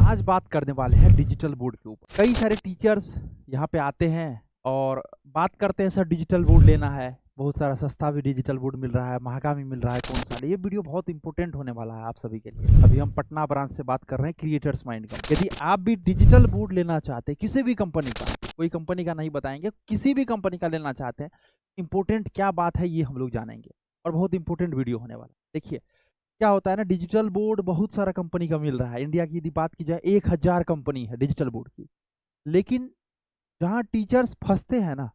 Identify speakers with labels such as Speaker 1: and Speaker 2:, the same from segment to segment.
Speaker 1: आज बात करने वाले हैं डिजिटल बोर्ड के ऊपर। कई सारे टीचर्स यहाँ पे आते हैं और बात करते हैं, सर डिजिटल बोर्ड लेना है, बहुत सारा सस्ता भी डिजिटल बोर्ड मिल रहा है, महंगा भी मिल रहा है, कौन सा ले। ये वीडियो बहुत इंपॉर्टेंट होने वाला है आप सभी के लिए। अभी हम पटना ब्रांच से बात कर रहे हैं क्रिएटर्स माइंड का। यदि आप भी डिजिटल बोर्ड लेना चाहते हैं किसी भी कंपनी का, कोई कंपनी का नहीं बताएंगे, किसी भी कंपनी का लेना चाहते हैं, इंपॉर्टेंट क्या बात है ये हम लोग जानेंगे और बहुत इंपॉर्टेंट वीडियो होने वाला है। देखिए क्या होता है ना, डिजिटल बोर्ड बहुत सारा कंपनी का मिल रहा है। इंडिया की यदि बात की जाए 1000 कंपनी है डिजिटल बोर्ड की, लेकिन जहाँ टीचर्स फंसते हैं ना,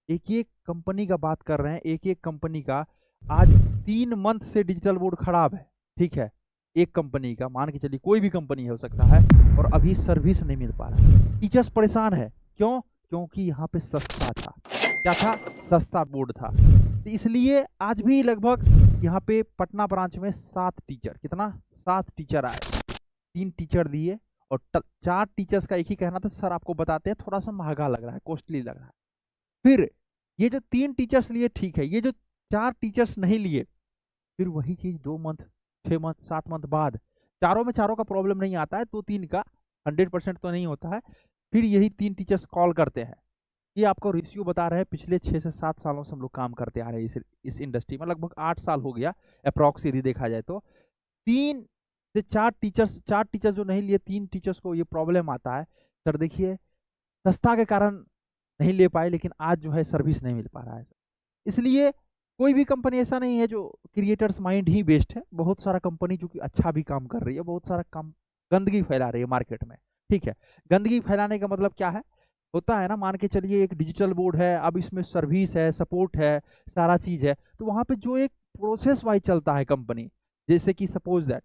Speaker 1: एक एक कंपनी का बात कर रहे हैं, एक एक कंपनी का आज 3 मंथ से डिजिटल बोर्ड खराब है। ठीक है, एक कंपनी का मान के चलिए, कोई भी कंपनी हो सकता है, और अभी सर्विस नहीं मिल पा रहा है। टीचर्स परेशान है, क्यों? क्योंकि यहाँ पे सस्ता था। क्या था? सस्ता बोर्ड था। तो इसलिए आज भी लगभग यहाँ पे पटना ब्रांच में 7 टीचर, कितना 7 टीचर आए, 3 टीचर दिए और 4 टीचर्स का एक ही कहना था, सर आपको बताते हैं थोड़ा सा महंगा लग रहा है, कॉस्टली लग रहा है। फिर ये जो 3 टीचर्स लिए ठीक है, ये जो 4 टीचर्स नहीं लिए, फिर वही चीज 2 मंथ 6 मंथ 7 मंथ बाद, चारों का प्रॉब्लम नहीं आता है, तो 3 का 100% तो नहीं होता है। फिर यही 3 टीचर्स कॉल करते हैं। ये आपको रेशियो बता रहे हैं, पिछले 6 से 7 सालों से हम लोग काम करते आ रहे हैं इस इंडस्ट्री में, लगभग 8 साल हो गया अप्रॉक्स यदि देखा जाए तो। 3 से 4 टीचर्स जो नहीं लिए, 3 टीचर्स को ये प्रॉब्लम आता है, सर देखिए सस्ता के कारण नहीं ले पाए, लेकिन आज जो है सर्विस नहीं मिल पा रहा है। इसलिए कोई भी कंपनी ऐसा नहीं है जो क्रिएटर्स माइंड ही बेस्ट है, बहुत सारा कंपनी जो कि अच्छा भी काम कर रही है, बहुत सारा काम गंदगी फैला रही है मार्केट में। ठीक है, गंदगी फैलाने का मतलब क्या है, होता है ना, मान के चलिए एक डिजिटल बोर्ड है, अब इसमें सर्विस है, सपोर्ट है, सारा चीज है, तो वहां पे जो एक प्रोसेस वाइज चलता है कंपनी, जैसे कि सपोज दैट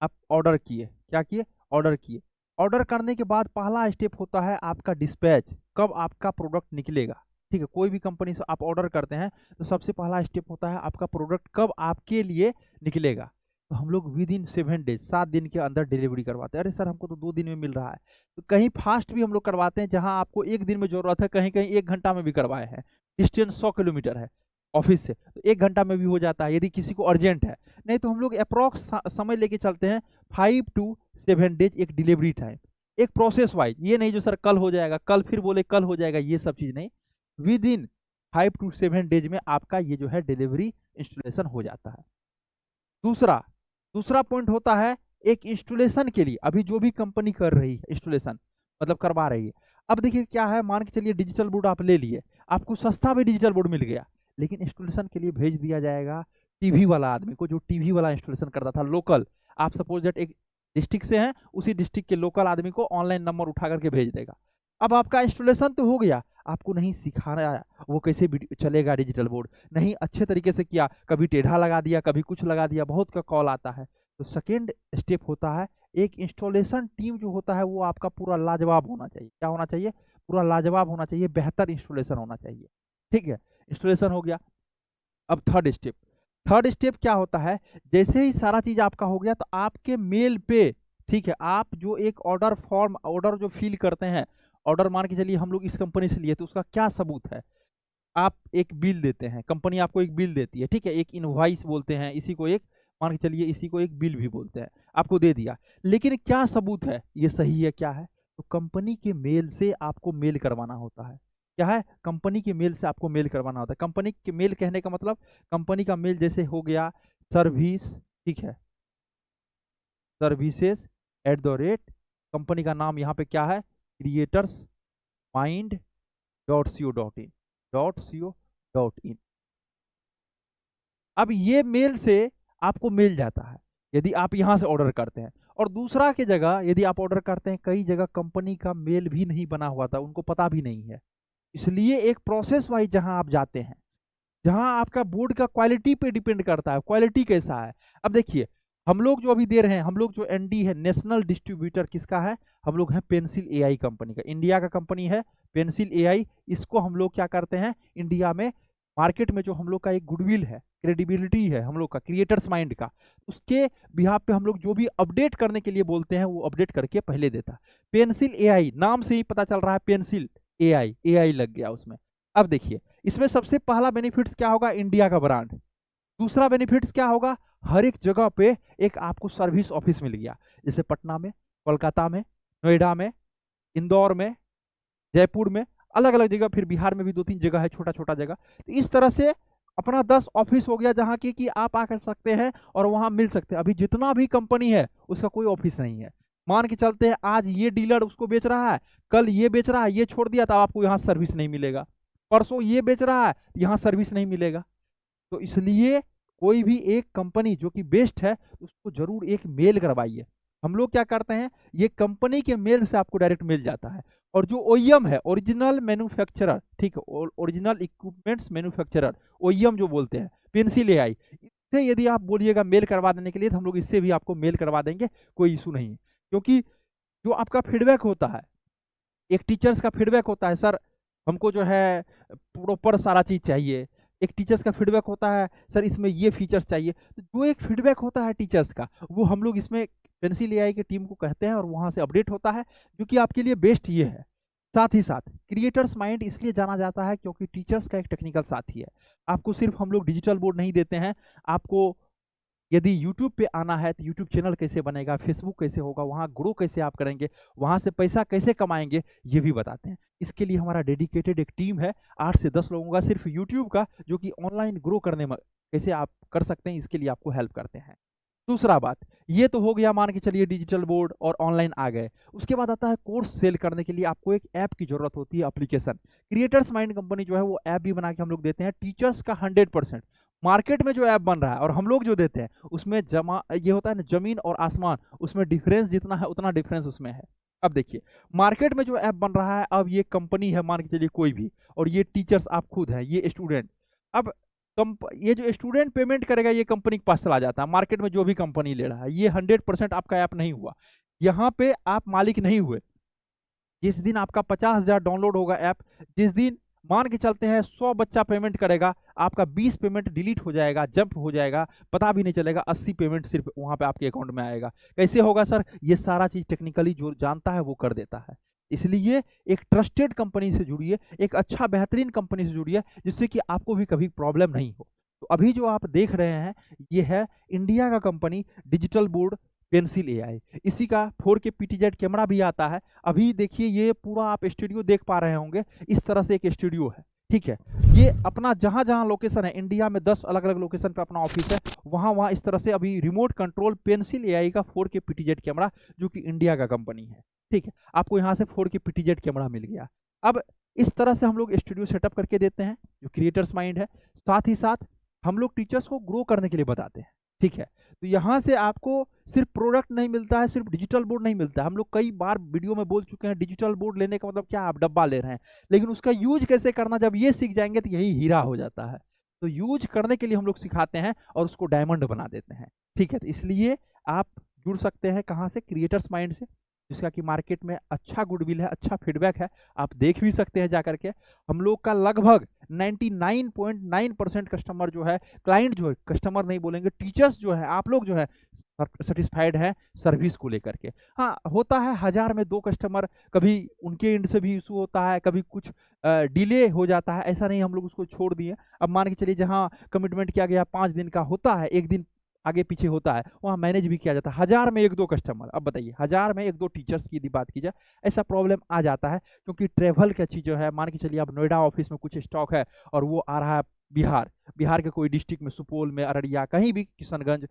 Speaker 1: आप ऑर्डर किए, क्या किए? ऑर्डर किए। ऑर्डर करने के बाद पहला स्टेप होता है आपका डिस्पैच, कब आपका प्रोडक्ट निकलेगा। ठीक है, कोई भी कंपनी से आप ऑर्डर करते हैं तो सबसे पहला स्टेप होता है आपका प्रोडक्ट कब आपके लिए निकलेगा। तो हम लोग विद इन 7 डेज, 7 दिन के अंदर डिलीवरी करवाते हैं। अरे सर हमको तो 2 दिन में मिल रहा है। तो कहीं फास्ट भी हम लोग करवाते हैं, जहां आपको 1 दिन में जरूरत है, कहीं कहीं 1 घंटा में भी करवाए हैं। डिस्टेंस 100 किलोमीटर है ऑफिस से, तो 1 घंटा में भी हो जाता है यदि किसी को अर्जेंट है। नहीं तो हम लोग अप्रॉक्स समय लेके चलते हैं, 5 to 7 डेज एक डिलीवरी टाइम, एक प्रोसेस वाइज। ये नहीं जो सर कल हो जाएगा, कल फिर बोले कल हो जाएगा, ये सब चीज नहीं। विद इन 5 to 7 डेज में आपका ये जो है डिलीवरी इंस्टॉलेशन हो जाता है। दूसरा दूसरा पॉइंट होता है एक इंस्टॉलेशन के लिए, अभी जो भी कंपनी कर रही है इंस्टॉलेशन, मतलब करवा रही है। अब देखिए क्या है, मान के चलिए डिजिटल बोर्ड आप ले लिए, आपको सस्ता भी डिजिटल बोर्ड मिल गया, लेकिन इंस्टॉलेशन के लिए भेज दिया जाएगा टीवी वाला आदमी को, जो टीवी वाला इंस्टॉलेशन करता था लोकल। आप सपोज दैट एक डिस्ट्रिक्ट से हैं, उसी डिस्ट्रिक्ट के लोकल आदमी को ऑनलाइन नंबर उठा करके भेज देगा। अब आपका इंस्टॉलेशन तो हो गया, आपको नहीं सिखाना वो कैसे चलेगा डिजिटल बोर्ड, नहीं अच्छे तरीके से किया, कभी टेढ़ा लगा दिया, कभी कुछ लगा दिया, बहुत का कॉल आता है। तो सेकेंड स्टेप होता है, एक इंस्टॉलेशन टीम जो होता है वो आपका पूरा लाजवाब होना चाहिए। क्या होना चाहिए? पूरा लाजवाब होना चाहिए, बेहतर इंस्टॉलेशन होना चाहिए। ठीक है, इंस्टॉलेशन हो गया। अब थर्ड स्टेप क्या होता है, जैसे ही सारा चीज आपका हो गया तो आपके मेल पे, ठीक है, आप जो एक ऑर्डर फॉर्म, ऑर्डर जो फिल करते हैं, ऑर्डर मान के चलिए हम लोग इस कंपनी से लिए, तो उसका क्या सबूत है? आप एक बिल देते हैं, कंपनी आपको एक बिल देती है, ठीक है, एक इनवॉइस बोलते हैं इसी को, एक मान के चलिए इसी को एक बिल भी बोलते हैं, आपको दे दिया, लेकिन क्या सबूत है ये सही है क्या है? तो कंपनी के मेल से आपको मेल करवाना होता है। क्या है? कंपनी के मेल से आपको मेल करवाना होता है। कंपनी के मेल कहने का मतलब, कंपनी का मेल जैसे हो गया सर्विस, ठीक है, services@, कंपनी का नाम यहाँ पे क्या है, क्रिएटर्स माइंड .co.in। अब ये मेल से आपको मिल जाता है यदि आप यहां से ऑर्डर करते हैं। और दूसरा की जगह यदि आप ऑर्डर करते हैं, कई जगह कंपनी का मेल भी नहीं बना हुआ था, उनको पता भी नहीं है। इसलिए एक प्रोसेस वाइज जहां आप जाते हैं, जहां आपका बोर्ड का क्वालिटी पे डिपेंड करता है, क्वालिटी कैसा है। अब देखिए हम लोग जो अभी दे रहे हैं, हम लोग जो एनडी है, नेशनल डिस्ट्रीब्यूटर किसका है, हम लोग हैं पेंसिल एआई कंपनी का, इंडिया का कंपनी है पेंसिल एआई। इसको हम लोग क्या करते हैं, इंडिया में मार्केट में जो हम लोग का एक गुडविल है, क्रेडिबिलिटी है हम लोग का क्रिएटर्स माइंड का, उसके बिहाफ पे हम लोग जो भी अपडेट करने के लिए बोलते हैं वो अपडेट करके पहले देता है। पेंसिल एआई नाम से ही पता चल रहा है, पेंसिल एआई, एआई लग गया उसमें। अब देखिए इसमें सबसे पहला बेनिफिट्स क्या होगा, इंडिया का ब्रांड। दूसरा बेनिफिट्स क्या होगा, हर एक जगह पे एक आपको सर्विस ऑफिस मिल गया, जैसे पटना में कोलकाता में, नोएडा में, इंदौर में, जयपुर में, अलग अलग जगह, फिर बिहार में भी 2-3 जगह है, छोटा छोटा जगह। तो इस तरह से अपना 10 ऑफिस हो गया जहाँ की कि आप आकर सकते हैं और वहाँ मिल सकते हैं। अभी जितना भी कंपनी है उसका कोई ऑफिस नहीं है। मान के चलते हैं आज ये डीलर उसको बेच रहा है, कल ये बेच रहा है, ये छोड़ दिया तो आपको यहाँ सर्विस नहीं मिलेगा, परसों ये बेच रहा है यहाँ सर्विस नहीं मिलेगा। तो इसलिए कोई भी एक कंपनी जो कि बेस्ट है उसको जरूर एक मेल करवाइए। हम लोग क्या करते हैं, ये कंपनी के मेल से आपको डायरेक्ट मिल जाता है। और जो ओईएम है, ओरिजिनल मैन्युफैक्चरर, ठीक है, ओरिजिनल इक्विपमेंट्स मैन्युफैक्चरर, ओईएम जो बोलते हैं, पेंसिल एआई, इससे यदि आप बोलिएगा मेल करवा देने के लिए तो हम लोग इससे भी आपको मेल करवा देंगे, कोई इशू नहीं है। क्योंकि जो आपका फीडबैक होता है, एक टीचर्स का फीडबैक होता है, सर हमको जो है प्रॉपर सारा चीज चाहिए। एक टीचर्स का फीडबैक होता है, सर इसमें ये फीचर्स चाहिए। तो जो एक फीडबैक होता है टीचर्स का, वो हम लोग इसमें पेंसिल एआई की टीम को कहते हैं और वहां से अपडेट होता है, जो कि आपके लिए बेस्ट ये है। साथ ही साथ क्रिएटर्स माइंड इसलिए जाना जाता है क्योंकि टीचर्स का एक टेक्निकल साथी है। आपको सिर्फ हम लोग डिजिटल बोर्ड नहीं देते हैं, आपको यदि यूट्यूब पे आना है तो यूट्यूब चैनल कैसे बनेगा, फेसबुक कैसे होगा, वहाँ ग्रो कैसे आप करेंगे, वहाँ से पैसा कैसे कमाएंगे, ये भी बताते हैं। इसके लिए हमारा डेडिकेटेड एक टीम है 8 से 10 लोगों का सिर्फ यूट्यूब का, जो कि ऑनलाइन ग्रो करने में कैसे आप कर सकते हैं इसके लिए आपको हेल्प करते हैं। दूसरा बात, ये तो हो गया, मान के चलिए डिजिटल बोर्ड और ऑनलाइन आ गए। उसके बाद आता है कोर्स सेल करने के लिए आपको एक ऐप की जरूरत होती है, एप्लीकेशन। क्रिएटर्स माइंड कंपनी जो है वो ऐप भी बना के हम लोग देते हैं टीचर्स का 100%। मार्केट में जो ऐप बन रहा है और हम लोग जो देते हैं उसमें जमा ये होता है ना, जमीन और आसमान, उसमें डिफरेंस जितना है उतना डिफरेंस उसमें है। अब देखिए, मार्केट में जो ऐप बन रहा है, अब ये कंपनी है मान के चलिए कोई भी, और ये टीचर्स आप खुद हैं, ये स्टूडेंट। अब ये जो स्टूडेंट पेमेंट करेगा ये कंपनी के पास चला जाता है। मार्केट में जो भी कंपनी ले रहा है, ये 100% आपका ऐप नहीं हुआ, यहाँ पे आप मालिक नहीं हुए। जिस दिन आपका 50,000 डाउनलोड होगा ऐप, जिस दिन मान के चलते हैं 100 बच्चा पेमेंट करेगा, आपका 20 पेमेंट डिलीट हो जाएगा, जंप हो जाएगा, पता भी नहीं चलेगा, 80 पेमेंट सिर्फ वहां पे आपके अकाउंट में आएगा। कैसे होगा सर? ये सारा चीज टेक्निकली जो जानता है वो कर देता है। इसलिए एक ट्रस्टेड कंपनी से जुड़िए, एक अच्छा बेहतरीन कंपनी से जुड़िए, जिससे कि आपको भी कभी प्रॉब्लम नहीं हो। तो अभी जो आप देख रहे हैं ये है इंडिया का company digital board pencil AI. इसी का 4K PTZ कैमरा भी आता है। अभी देखिए ये पूरा आप स्टूडियो देख पा रहे होंगे, इस तरह से एक स्टूडियो है, ठीक है। ये अपना जहां जहां लोकेशन है, इंडिया में 10 अलग अलग लोकेशन पे अपना ऑफिस है, वहां वहां इस तरह से अभी रिमोट कंट्रोल पेंसिल एआई का 4K PTZ कैमरा, जो कि इंडिया का कंपनी है, ठीक है, आपको यहाँ से 4K PTZ कैमरा मिल गया। अब इस तरह से हम लोग स्टूडियो सेटअप करके देते हैं, जो क्रिएटर्स माइंड है। साथ ही साथ हम लोग टीचर्स को ग्रो करने के लिए बताते हैं, ठीक है। तो यहाँ से आपको सिर्फ प्रोडक्ट नहीं मिलता है, सिर्फ डिजिटल बोर्ड नहीं मिलता है। हम लोग कई बार वीडियो में बोल चुके हैं, डिजिटल बोर्ड लेने का मतलब क्या, आप डब्बा ले रहे हैं, लेकिन उसका यूज कैसे करना जब ये सीख जाएंगे तो यही हीरा हो जाता है। तो यूज करने के लिए हम लोग सिखाते हैं और उसको डायमंड बना देते हैं, ठीक है। तो इसलिए आप जुड़ सकते हैं कहाँ से? क्रिएटर्स माइंड से, जिसका कि मार्केट में अच्छा गुडविल है, अच्छा फीडबैक है, आप देख भी सकते हैं जाकर के। हम लोग का लगभग 99.9% कस्टमर जो है, क्लाइंट जो है, कस्टमर नहीं बोलेंगे, टीचर्स जो है, आप लोग जो है सेटिस्फाइड है सर्विस को लेकर के। हाँ, होता है 1000 में 2 कस्टमर, कभी उनके एंड से भी इशू होता है, कभी कुछ डिले हो जाता है, ऐसा नहीं हम लोग उसको छोड़ दिए। अब मान के चलिए जहाँ कमिटमेंट किया गया 5 दिन का होता है, 1 दिन आगे पीछे होता है, वहाँ मैनेज भी किया जाता है। 1000 में 1-2 कस्टमर, अब बताइए 1000 में 1-2 टीचर्स की यदि बात की जाए, ऐसा प्रॉब्लम आ जाता है। क्योंकि ट्रेवल का चीज़ जो है, मान के चलिए अब नोएडा ऑफिस में कुछ स्टॉक है और वो आ रहा है बिहार, बिहार के कोई डिस्ट्रिक्ट में, सुपौल में, अररिया, कहीं भी, किशनगंज,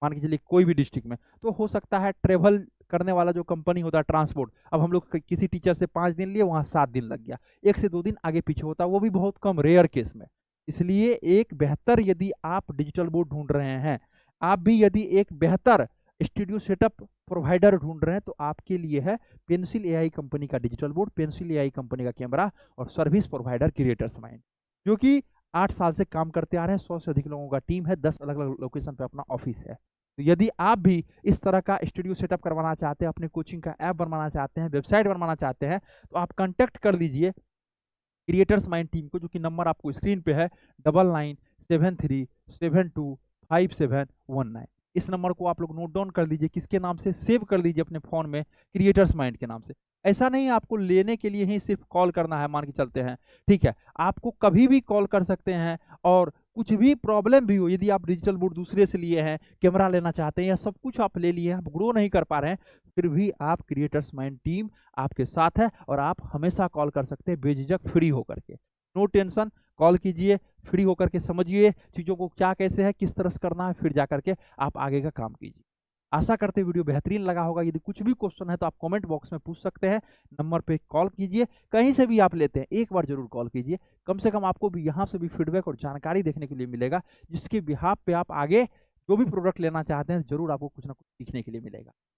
Speaker 1: मान के चलिए कोई भी डिस्ट्रिक्ट में, तो हो सकता है ट्रेवल करने वाला जो कंपनी होता है ट्रांसपोर्ट, अब हम लोग किसी टीचर से 5 दिन लिए, वहाँ 7 दिन लग गया, 1 से 2 दिन आगे पीछे होता है, वो भी बहुत कम, रेयर केस में। इसलिए एक बेहतर, यदि आप डिजिटल बोर्ड ढूंढ रहे हैं, आप भी यदि एक बेहतर स्टूडियो सेटअप प्रोवाइडर ढूंढ रहे हैं, तो आपके लिए है पेंसिल एआई कंपनी का digital board, pencil AI company का कैमरा और सर्विस प्रोवाइडर क्रिएटर्स माइंड, जो कि 8 साल से काम करते आ रहे हैं। 100 से अधिक लोगों का टीम है, 10 अलग अलग लोकेशन पे अपना ऑफिस है। तो यदि आप भी इस तरह का स्टूडियो सेटअप करवाना चाहते हैं, अपने कोचिंग का ऐप बनवाना चाहते हैं, वेबसाइट बनवाना चाहते हैं, तो आप कांटेक्ट कर लीजिए क्रिएटर्स माइंड टीम को, जो कि नंबर आपको स्क्रीन पे है 9973725719। इस नंबर को आप लोग नोट डाउन कर लीजिए, किसके नाम से, सेव कर लीजिए अपने फ़ोन में, क्रिएटर्स माइंड के नाम से। ऐसा नहीं आपको लेने के लिए ही सिर्फ कॉल करना है, मान के चलते हैं, ठीक है, आपको कभी भी कॉल कर सकते हैं और कुछ भी प्रॉब्लम भी हो, यदि आप डिजिटल बोर्ड दूसरे से लिए हैं, कैमरा लेना चाहते हैं या सब कुछ आप ले लिए हैं, आप ग्रो नहीं कर पा रहे हैं, फिर भी आप क्रिएटर्स माइंड टीम आपके साथ है और आप हमेशा कॉल कर सकते हैं बेझिझक फ्री होकर के। नो टेंशन, कॉल कीजिए, फ्री होकर के समझिए चीज़ों को, क्या कैसे है, किस तरह से करना है, फिर जा करके आप आगे का काम कीजिए। आशा करते हैं वीडियो बेहतरीन लगा होगा। यदि कुछ भी क्वेश्चन है तो आप कमेंट बॉक्स में पूछ सकते हैं, नंबर पे कॉल कीजिए। कहीं से भी आप लेते हैं, एक बार जरूर कॉल कीजिए, कम से कम आपको भी यहाँ से भी फीडबैक और जानकारी देखने के लिए मिलेगा, जिसके बिहाफ पे आप आगे जो भी प्रोडक्ट लेना चाहते हैं, जरूर आपको कुछ ना कुछ सीखने के लिए मिलेगा।